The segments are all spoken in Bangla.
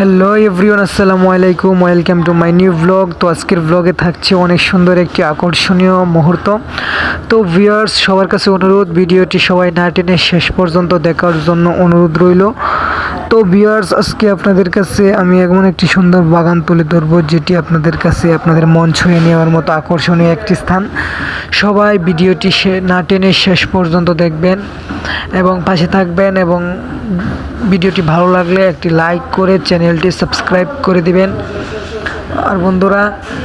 হ্যালো এভরিওয়ান, আসসালামু আলাইকুম, welcome to my new blog. তো আজকের ব্লগে থাকছে অনেক সুন্দর একটি আকর্ষণীয় মুহূর্ত। তো ভিউয়ার্স, সবার কাছে অনুরোধ, ভিডিওটি সবাই না টেনে শেষ পর্যন্ত দেখার জন্য অনুরোধ রইল। তো ভিউয়ার্স, আজকে আপনাদের কাছে আমি এমন একটি সুন্দর বাগান তুলে ধরবো যেটি আপনাদের কাছে আপনাদের মন ছুঁয়ে নেওয়ার মতো আকর্ষণীয় একটি স্থান। সবাই ভিডিওটি না টেনে শেষ পর্যন্ত দেখবেন এবং পাশে থাকবেন, এবং ভিডিওটি ভালো লাগলে একটি লাইক করে চ্যানেলটি সাবস্ক্রাইব করে দিবেন। আর বন্ধুরা,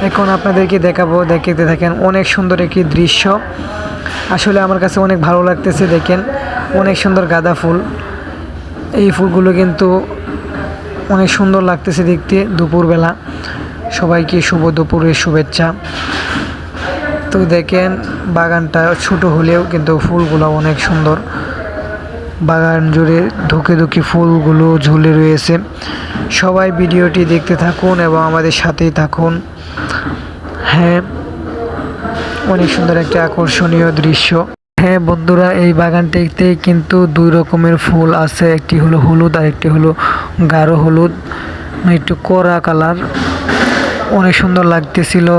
এখন আপনাদেরকে দেখাবো, দেখতে থাকেন অনেক সুন্দর একটি দৃশ্য। আসলে আমার কাছে অনেক ভালো লাগতেছে। দেখেন অনেক সুন্দর গাঁদা ফুল, এই ফুলগুলো কিন্তু অনেক সুন্দর লাগতেছে দেখতে দুপুরবেলা। সবাইকে শুভ দুপুরের শুভেচ্ছা। তো দেখেন বাগানটা ছোট হলেও কিন্তু ফুলগুলো অনেক সুন্দর। বাগান জুড়ে ধুকে ধুকে ফুলগুলো ঝুলে রয়েছে। সবাই ভিডিওটি দেখতে থাকুন এবং আমাদের সাথেই থাকুন। হ্যাঁ, অনেক সুন্দর একটা আকর্ষণীয় দৃশ্য। হ্যাঁ বন্ধুরা, এই বাগানটিতে কিন্তু দুই রকমের ফুল আছে, একটি হলো হলুদ আর একটি হলো গাঢ় হলুদ, একটু কড়া কালার। অনেক সুন্দর লাগতেছিল।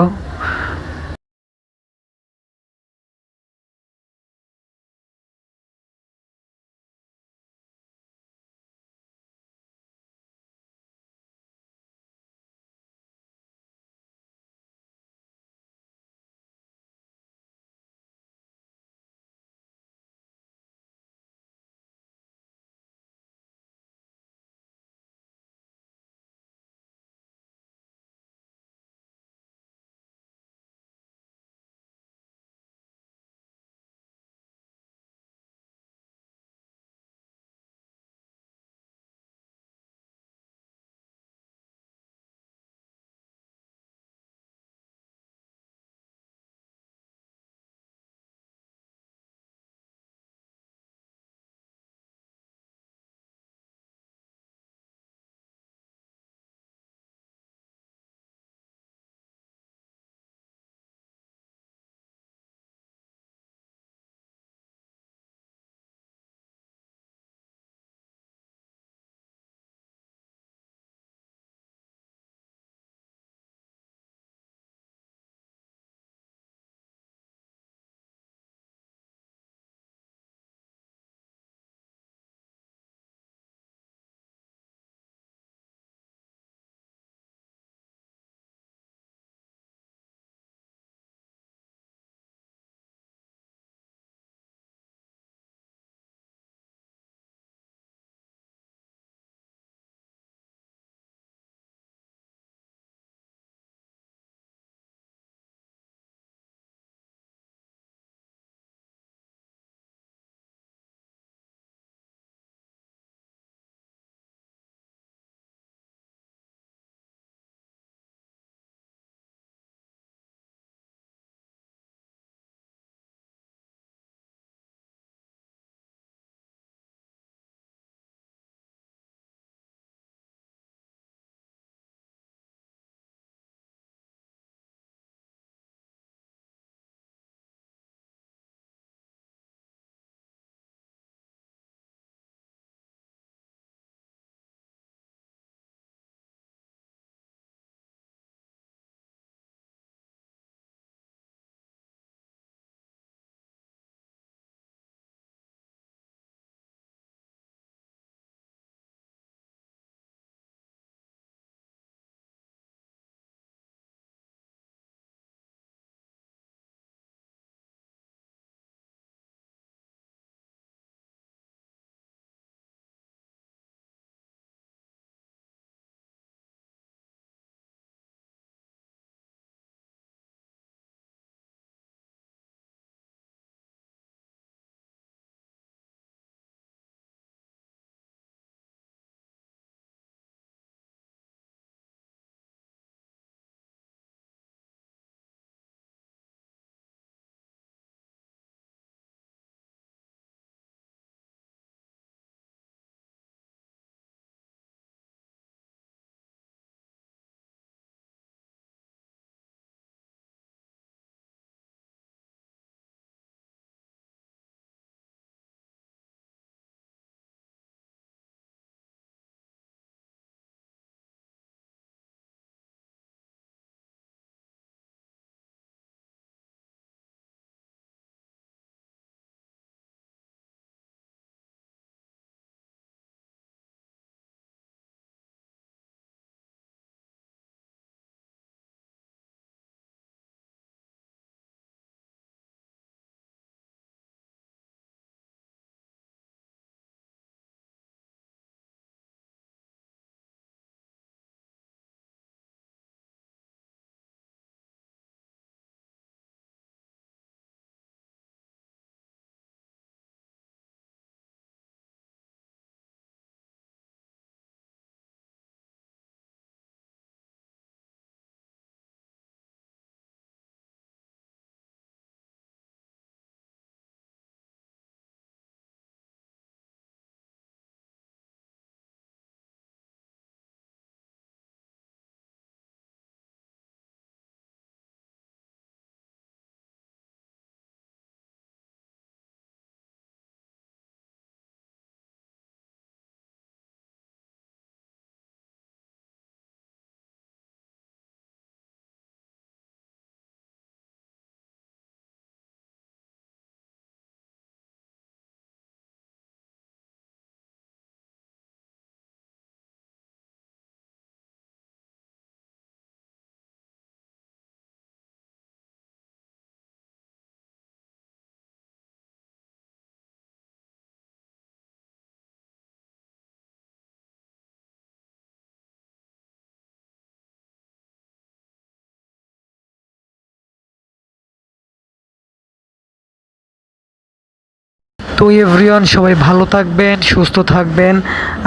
তো এভরিওয়ান সবাই ভালো থাকবেন, সুস্থ থাকবেন।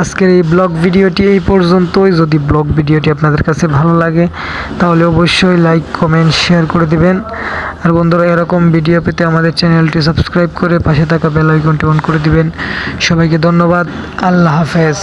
আজকের এই ব্লগ ভিডিওটি এই পর্যন্তই। যদি ব্লগ ভিডিওটি আপনাদের কাছে ভালো লাগে তাহলে অবশ্যই লাইক, কমেন্ট, শেয়ার করে দিবেন। আর বন্ধুরা, এরকম ভিডিও পেতে আমাদের চ্যানেলটি সাবস্ক্রাইব করে পাশে থাকা বেল আইকনটি অন করে দিবেন। সবাইকে ধন্যবাদ। আল্লাহ হাফেজ।